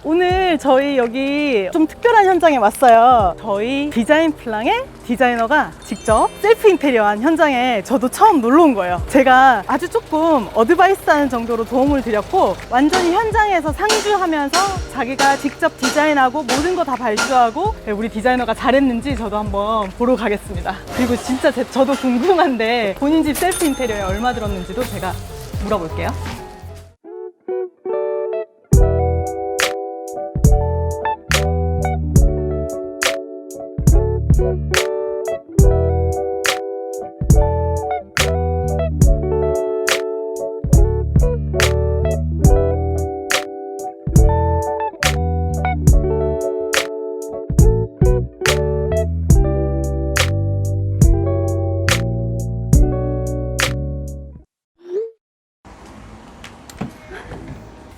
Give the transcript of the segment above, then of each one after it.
오늘 저희 여기 좀 특별한 현장에 왔어요. 저희 디자인 플랑의 디자이너가 직접 셀프 인테리어한 현장에 저도 처음 놀러 온 거예요. 제가 아주 조금 어드바이스하는 정도로 도움을 드렸고, 완전히 현장에서 상주하면서 자기가 직접 디자인하고 모든 거 다 발주하고 우리 디자이너가 잘했는지 저도 한번 보러 가겠습니다. 그리고 진짜 저도 궁금한데 본인 집 셀프 인테리어에 얼마 들었는지도 제가 물어볼게요.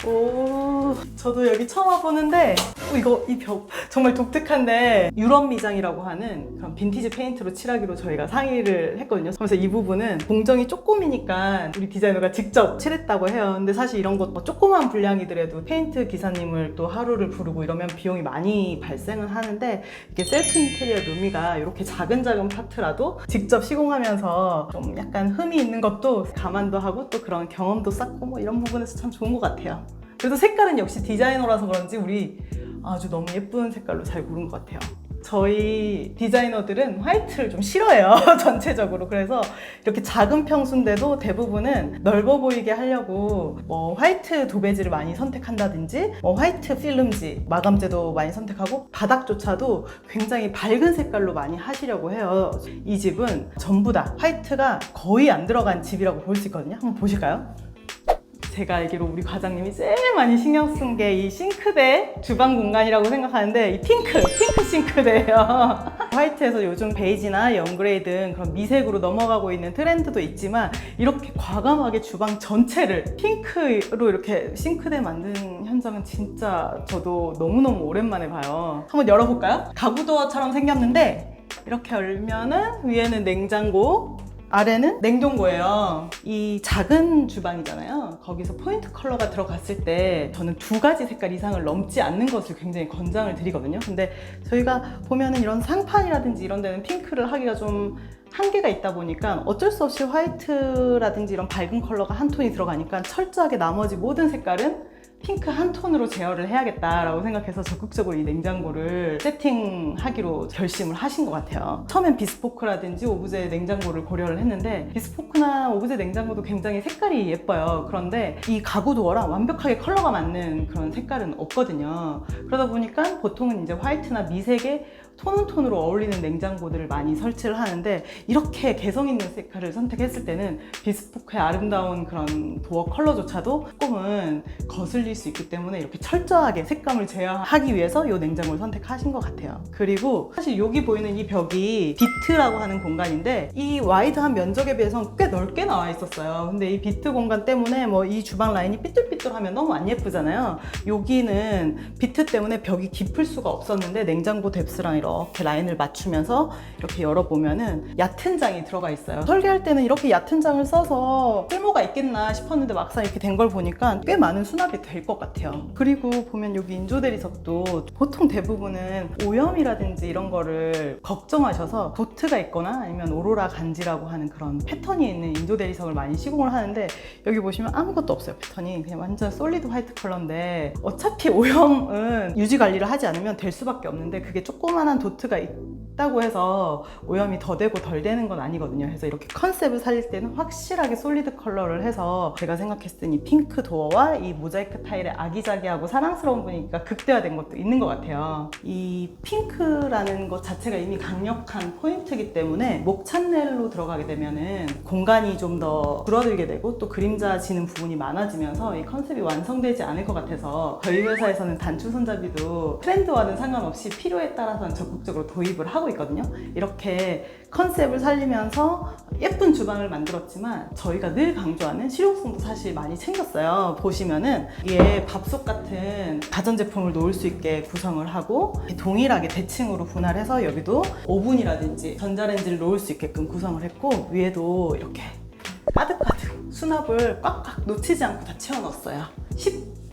오, 저도 여기 처음 와보는데 이 벽 정말 독특한데, 유럽 미장이라고 하는 그런 빈티지 페인트로 칠하기로 저희가 상의를 했거든요. 그래서 이 부분은 공정이 조금이니까 우리 디자이너가 직접 칠했다고 해요. 근데 사실 이런 것 조그만 분량이더라도 페인트 기사님을 또 하루를 부르고 이러면 비용이 많이 발생은 하는데, 이게 셀프 인테리어 루미가 이렇게 작은 파트라도 직접 시공하면서 좀 약간 흠이 있는 것도 감안도 하고 또 그런 경험도 쌓고 뭐 이런 부분에서 참 좋은 것 같아요. 그래도 색깔은 역시 디자이너라서 그런지 우리 아주 너무 예쁜 색깔로 잘 고른 것 같아요. 저희 디자이너들은 화이트를 좀 싫어해요. 전체적으로. 그래서 이렇게 작은 평수인데도 대부분은 넓어 보이게 하려고 뭐 화이트 도배지를 많이 선택한다든지 화이트 필름지 마감재도 많이 선택하고, 바닥조차도 굉장히 밝은 색깔로 많이 하시려고 해요. 이 집은 전부 다 화이트가 거의 안 들어간 집이라고 볼 수 있거든요. 한번 보실까요? 제가 알기로 우리 과장님이 제일 많이 신경 쓴 게 이 싱크대 주방 공간이라고 생각하는데, 이 핑크 싱크대예요. 화이트에서 요즘 베이지나 영그레이든 그런 미색으로 넘어가고 있는 트렌드도 있지만, 이렇게 과감하게 주방 전체를 핑크로 이렇게 싱크대 만든 현장은 진짜 저도 너무너무 오랜만에 봐요. 한번 열어볼까요? 가구 도어처럼 생겼는데, 이렇게 열면은 위에는 냉장고, 아래는 냉동고예요. 이 작은 주방이잖아요. 거기서 포인트 컬러가 들어갔을 때 저는 2가지 색깔 이상을 넘지 않는 것을 굉장히 권장을 드리거든요. 근데 저희가 보면은 이런 상판이라든지 이런 데는 핑크를 하기가 좀 한계가 있다 보니까 어쩔 수 없이 화이트라든지 이런 밝은 컬러가 한 톤이 들어가니까 철저하게 나머지 모든 색깔은 핑크 한 톤으로 제어를 해야겠다라고 생각해서 적극적으로 이 냉장고를 세팅하기로 결심을 하신 것 같아요. 처음엔 비스포크라든지 오브제 냉장고를 고려를 했는데, 비스포크나 오브제 냉장고도 굉장히 색깔이 예뻐요. 그런데 이 가구 도어랑 완벽하게 컬러가 맞는 그런 색깔은 없거든요. 그러다 보니까 보통은 이제 화이트나 미색의 톤온톤으로 어울리는 냉장고들을 많이 설치를 하는데, 이렇게 개성 있는 색깔을 선택했을 때는 비스포크의 아름다운 그런 도어 컬러조차도 조금은 거슬릴 수 있기 때문에 이렇게 철저하게 색감을 제어하기 위해서 이 냉장고를 선택하신 것 같아요. 그리고 사실 여기 보이는 이 벽이 비트라고 하는 공간인데, 이 와이드한 면적에 비해서는 꽤 넓게 나와 있었어요. 근데 이 비트 공간 때문에 뭐 이 주방 라인이 삐뚤삐뚤하면 너무 안 예쁘잖아요. 여기는 비트 때문에 벽이 깊을 수가 없었는데, 냉장고 뎁스랑 이렇게 라인을 맞추면서 이렇게 열어보면은 얕은 장이 들어가 있어요. 설계할 때는 이렇게 얕은 장을 써서 쓸모가 있겠나 싶었는데, 막상 이렇게 된 걸 보니까 꽤 많은 수납이 될 것 같아요. 그리고 보면 여기 인조 대리석도 보통 대부분은 오염이라든지 이런 거를 걱정하셔서 도트가 있거나 아니면 오로라 간지라고 하는 그런 패턴이 있는 인조 대리석을 많이 시공을 하는데, 여기 보시면 아무것도 없어요. 패턴이 그냥 완전 솔리드 화이트 컬러인데, 어차피 오염은 유지 관리를 하지 않으면 될 수밖에 없는데, 그게 조그만한 도트가 있다고 해서 오염이 더 되고 덜 되는 건 아니거든요. 그래서 이렇게 컨셉을 살릴 때는 확실하게 솔리드 컬러를 해서, 제가 생각했을 땐 이 핑크 도어와 이 모자이크 타일의 아기자기하고 사랑스러운 분위기가 극대화된 것도 있는 것 같아요. 이 핑크라는 것 자체가 이미 강력한 포인트이기 때문에 목 찬넬로 들어가게 되면은 공간이 좀 더 줄어들게 되고 또 그림자지는 부분이 많아지면서 이 컨셉이 완성되지 않을 것 같아서, 저희 회사에서는 단추 손잡이도 트렌드와는 상관없이 필요에 따라서는 적극적으로 도입을 하고 있거든요. 이렇게 컨셉을 살리면서 예쁜 주방을 만들었지만, 저희가 늘 강조하는 실용성도 사실 많이 챙겼어요. 보시면은 이게 밥솥 같은 가전제품을 놓을 수 있게 구성을 하고, 동일하게 대칭으로 분할해서 여기도 오븐이라든지 전자레인지를 놓을 수 있게끔 구성을 했고, 위에도 이렇게 가득가득 수납을 꽉꽉 놓치지 않고 다 채워 넣었어요.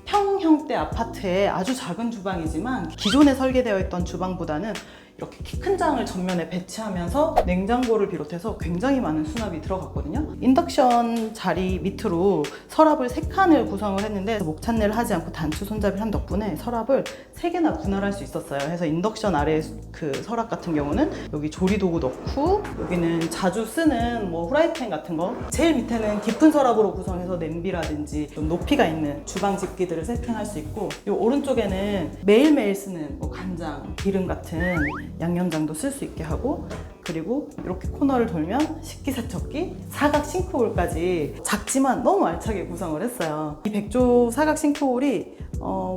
평형대 아파트에 아주 작은 주방이지만 기존에 설계되어 있던 주방보다는 이렇게 키 큰 장을 전면에 배치하면서 냉장고를 비롯해서 굉장히 많은 수납이 들어갔거든요. 인덕션 자리 밑으로 서랍을 3칸을 구성을 했는데 목찬내를 하지 않고 단추 손잡이를 한 덕분에 서랍을 3개나 분할할 수 있었어요. 그래서 인덕션 아래 그 서랍 같은 경우는 여기 조리도구 넣고, 여기는 자주 쓰는 뭐 후라이팬 같은 거, 제일 밑에는 깊은 서랍으로 구성해서 냄비라든지 좀 높이가 있는 주방 집기들을 세팅할 수 있고, 이 오른쪽에는 매일매일 쓰는 뭐 간장, 기름 같은 양념장도 쓸 수 있게 하고, 그리고 이렇게 코너를 돌면 식기세척기, 사각 싱크홀까지 작지만 너무 알차게 구성을 했어요. 이 백조 사각 싱크홀이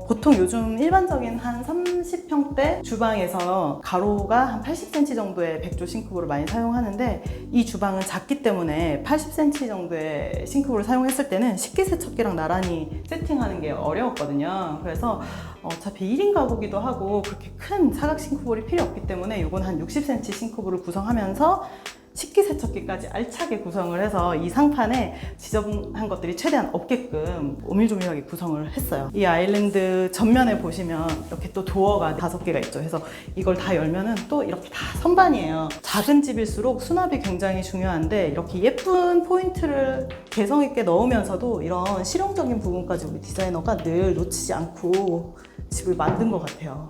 보통 요즘 일반적인 한 30평대 주방에서 가로가 한 80cm 정도의 백조 싱크볼을 많이 사용하는데, 이 주방은 작기 때문에 80cm 정도의 싱크볼을 사용했을 때는 식기세척기랑 나란히 세팅하는 게 어려웠거든요. 그래서 어차피 1인 가구기도 하고 그렇게 큰 사각 싱크볼이 필요 없기 때문에 이건 한 60cm 싱크볼을 구성하면서 식기세척기까지 알차게 구성을 해서 이 상판에 지저분한 것들이 최대한 없게끔 오밀조밀하게 구성을 했어요. 이 아일랜드 전면에 보시면 이렇게 또 도어가 5개가 있죠. 그래서 이걸 다 열면은 또 이렇게 다 선반이에요. 작은 집일수록 수납이 굉장히 중요한데, 이렇게 예쁜 포인트를 개성 있게 넣으면서도 이런 실용적인 부분까지 우리 디자이너가 늘 놓치지 않고 집을 만든 것 같아요.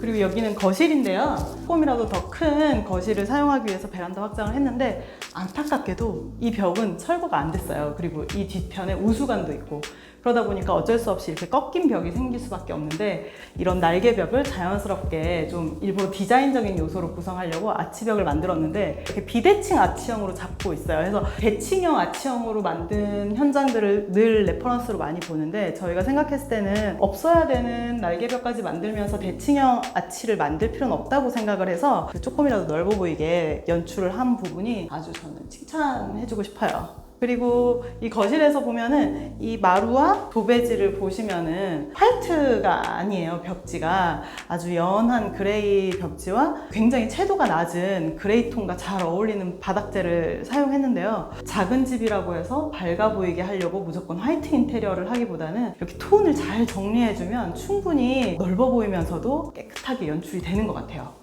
그리고 여기는 거실인데요. 조금이라도 더 큰 거실을 사용하기 위해서 베란다 확장을 했는데, 안타깝게도 이 벽은 철거가 안 됐어요. 그리고 이 뒤편에 우수관도 있고, 그러다 보니까 어쩔 수 없이 이렇게 꺾인 벽이 생길 수밖에 없는데, 이런 날개벽을 자연스럽게 좀 일부러 디자인적인 요소로 구성하려고 아치벽을 만들었는데, 이렇게 비대칭 아치형으로 잡고 있어요. 그래서 대칭형 아치형으로 만든 현장들을 늘 레퍼런스로 많이 보는데, 저희가 생각했을 때는 없어야 되는 날개벽까지 만들면서 대칭형 아치를 만들 필요는 없다고 생각을 해서 조금이라도 넓어 보이게 연출을 한 부분이 아주 저는 칭찬해주고 싶어요. 그리고 이 거실에서 보면은 이 마루와 도배지를 보시면은 화이트가 아니에요. 벽지가 아주 연한 그레이 벽지와 굉장히 채도가 낮은 그레이 톤과 잘 어울리는 바닥재를 사용했는데요. 작은 집이라고 해서 밝아 보이게 하려고 무조건 화이트 인테리어를 하기보다는 이렇게 톤을 잘 정리해주면 충분히 넓어 보이면서도 깨끗하게 연출이 되는 것 같아요.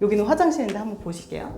여기는 화장실인데 한번 보실게요.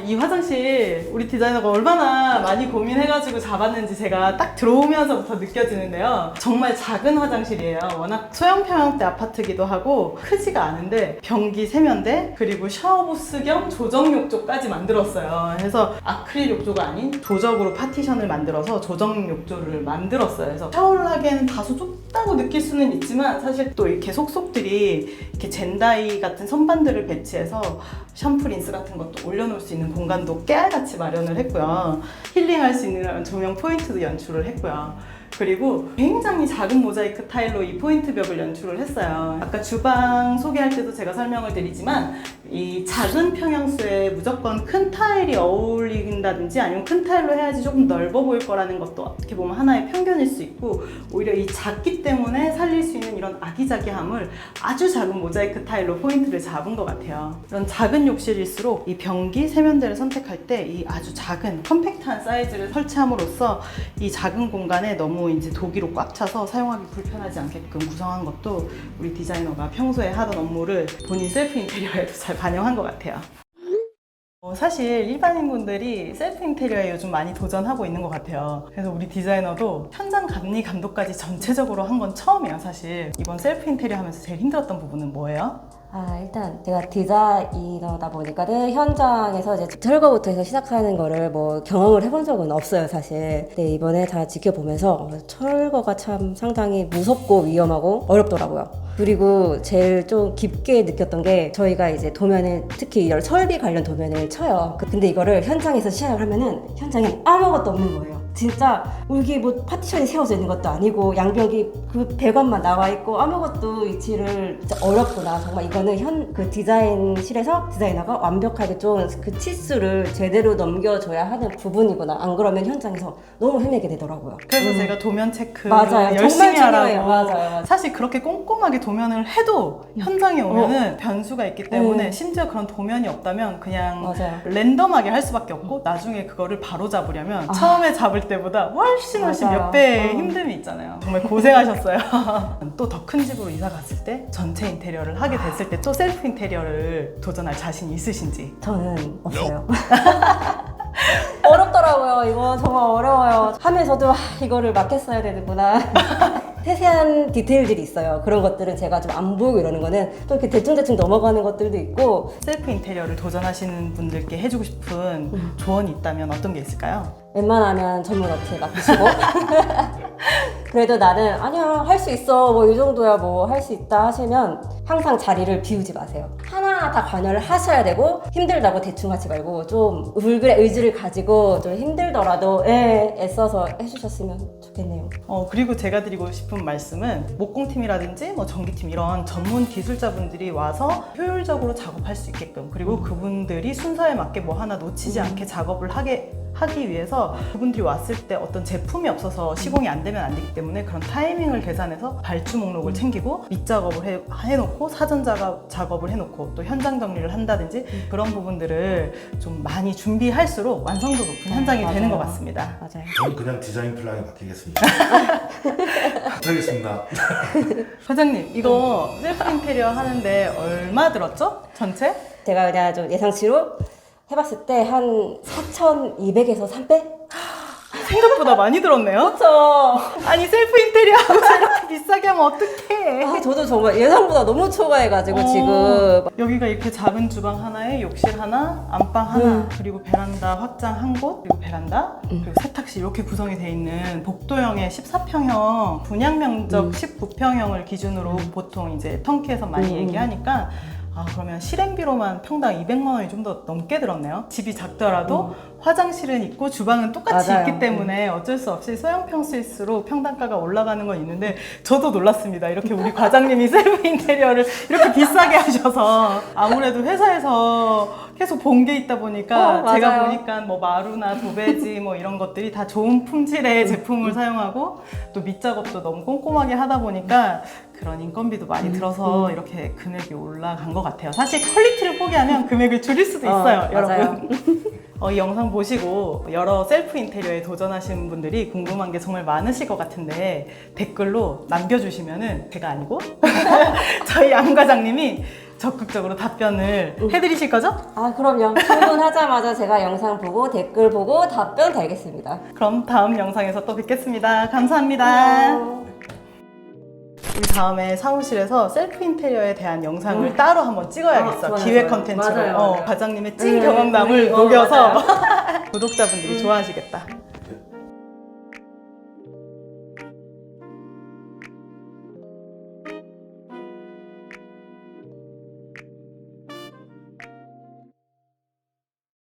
이 화장실 우리 디자이너가 얼마나 많이 고민해가지고 잡았는지 제가 딱 들어오면서부터 느껴지는데요. 정말 작은 화장실이에요. 워낙 소형 평형대 아파트기도 하고 크지가 않은데 변기 세면대, 그리고 샤워부스 겸 조정 욕조까지 만들었어요. 그래서 아크릴 욕조가 아닌 도적으로 파티션을 만들어서 조정 욕조를 만들었어요. 그래서 샤워를 하기에는 다소 좁다고 느낄 수는 있지만, 사실 또 이렇게 속속들이 이렇게 젠다이 같은 선반들을 배치해서 샴푸 린스 같은 것도 올려놓을 수 있는 공간도 깨알같이 마련을 했고요. 힐링할 수 있는 조명 포인트도 연출을 했고요. 그리고 굉장히 작은 모자이크 타일로 이 포인트 벽을 연출을 했어요. 아까 주방 소개할 때도 제가 설명을 드리지만, 이 작은 평형수에 무조건 큰 타일이 어울린다든지 아니면 큰 타일로 해야지 조금 넓어 보일 거라는 것도 어떻게 보면 하나의 편견일 수 있고, 오히려 이 작기 때문에 살릴 수 있는 이런 아기자기함을 아주 작은 모자이크 타일로 포인트를 잡은 것 같아요. 이런 작은 욕실일수록 이 변기, 세면대를 선택할 때 이 아주 작은 컴팩트한 사이즈를 설치함으로써 이 작은 공간에 너무 이제 도기로 꽉 차서 사용하기 불편하지 않게끔 구성한 것도 우리 디자이너가 평소에 하던 업무를 본인 셀프 인테리어에도 잘 반영한 것 같아요. 사실 일반인분들이 셀프 인테리어에 요즘 많이 도전하고 있는 것 같아요. 그래서 우리 디자이너도 현장 감리 감독까지 전체적으로 한 건 처음이에요. 사실 이번 셀프 인테리어 하면서 제일 힘들었던 부분은 뭐예요? 일단 제가 디자이너다 보니까는 현장에서 이제 철거부터 해서 시작하는 거를 뭐 경험을 해본 적은 없어요, 사실. 근데 이번에 다 지켜보면서 철거가 참 상당히 무섭고 위험하고 어렵더라고요. 그리고 제일 좀 깊게 느꼈던 게, 저희가 이제 도면을, 특히 이런 설비 관련 도면을 쳐요. 근데 이거를 현장에서 시작을 하면은 현장에 아무것도 없는 거예요. 진짜 여기 뭐 파티션이 세워져 있는 것도 아니고 양벽이 그 배관만 나와 있고 아무것도 위치를, 진짜 어렵구나. 정말 이거는 그 디자인실에서 디자이너가 완벽하게 좀 그 치수를 제대로 넘겨줘야 하는 부분이구나. 안 그러면 현장에서 너무 헤매게 되더라고요. 그래서 제가 도면 체크 맞아요. 열심히 하라고. 맞아요. 사실 그렇게 꼼꼼하게 도면을 해도 현장에 오면은 변수가 있기 때문에 심지어 그런 도면이 없다면 그냥 맞아요. 랜덤하게 할 수밖에 없고, 나중에 그거를 바로 잡으려면 처음에 잡을 받을 때보다 훨씬 맞아요. 몇 배의 힘듦이 있잖아요. 정말 고생하셨어요. 또 더 큰 집으로 이사 갔을 때 전체 인테리어를 하게 됐을 때 또 셀프 인테리어를 도전할 자신이 있으신지. 저는 없어요. 어렵더라고요. 이거 정말 어려워요. 하면서도 이거를 맡겼어야 되는구나. 세세한 디테일들이 있어요. 그런 것들은 제가 좀 안 보이고 이러는 거는 또 이렇게 대충대충 넘어가는 것들도 있고. 셀프 인테리어를 도전하시는 분들께 해주고 싶은 조언이 있다면 어떤 게 있을까요? 웬만하면 전문 업체에 맡기시고 그래도 나는 아니야 할 수 있어 뭐 이 정도야 뭐 할 수 있다 하시면 항상 자리를 비우지 마세요. 하나하나 다 관여를 하셔야 되고 힘들다고 대충 하지 말고 좀 의지를 가지고 좀 힘들더라도 애써서 해주셨으면 좋겠네요. 그리고 제가 드리고 싶은 말씀은 목공팀이라든지 뭐 전기팀 이런 전문 기술자분들이 와서 효율적으로 작업할 수 있게끔, 그리고 그분들이 순서에 맞게 뭐 하나 놓치지 않게 작업을 하기 위해서 그분들이 왔을 때 어떤 제품이 없어서 시공이 안 되면 안 되기 때문에 그런 타이밍을 계산해서 발주 목록을 챙기고 밑작업을 해놓고 사전 작업을 해놓고 또 현장 정리를 한다든지 그런 부분들을 좀 많이 준비할수록 완성도 높은 현장이 되는 것 같습니다. 맞아요. 저는 그냥 디자인 플랑에 맡기겠습니다. 부탁드리겠습니다. 과장님, 이거 셀프 인테리어 하는데 얼마 들었죠? 전체? 제가 그냥 좀 예상치로 해봤을 때 한 4,200에서 300? 생각보다 많이 들었네요. 그렇죠. 아니 셀프 인테리어 하면서 이렇게 비싸게 하면 어떡해. 저도 정말 예상보다 너무 초과해가지고 지금 여기가 이렇게 작은 주방 하나에 욕실 하나, 안방 하나, 그리고 베란다 확장 한 곳, 그리고 베란다, 그리고 세탁실 이렇게 구성이 돼 있는 복도형의 14평형, 분양 면적 19평형을 기준으로 보통 이제 턴키에서 많이 얘기하니까 그러면 실행비로만 평당 200만 원이 좀 더 넘게 들었네요. 집이 작더라도 화장실은 있고 주방은 똑같이 맞아요. 있기 때문에 어쩔 수 없이 소형 평수일수록 평당가가 올라가는 건 있는데 저도 놀랐습니다. 이렇게 우리 과장님이 셀프 인테리어를 이렇게 비싸게 하셔서 아무래도 회사에서 계속 본 게 있다 보니까 제가 맞아요. 보니까 뭐 마루나 도배지 뭐 이런 것들이 다 좋은 품질의 제품을 사용하고 또 밑작업도 너무 꼼꼼하게 하다 보니까 그런 인건비도 많이 들어서 이렇게 금액이 올라간 것 같아요. 사실 퀄리티를 포기하면 금액을 줄일 수도 있어요, 여러분. 이 영상 보시고 여러 셀프 인테리어에 도전하시는 분들이 궁금한 게 정말 많으실 것 같은데 댓글로 남겨주시면은 제가 아니고 저희 양 과장님이 적극적으로 답변을 해드리실 거죠? 그럼요. 출근하자마자 제가 영상 보고 댓글 보고 답변 달겠습니다. 그럼 다음 영상에서 또 뵙겠습니다. 감사합니다. 우리 다음에 사무실에서 셀프 인테리어에 대한 영상을 따로 한번 찍어야겠어. 좋아요, 기획 좋아요. 컨텐츠로. 맞아요. 과장님의 찐 경험담을 녹여서 맞아요. 구독자분들이 좋아하시겠다.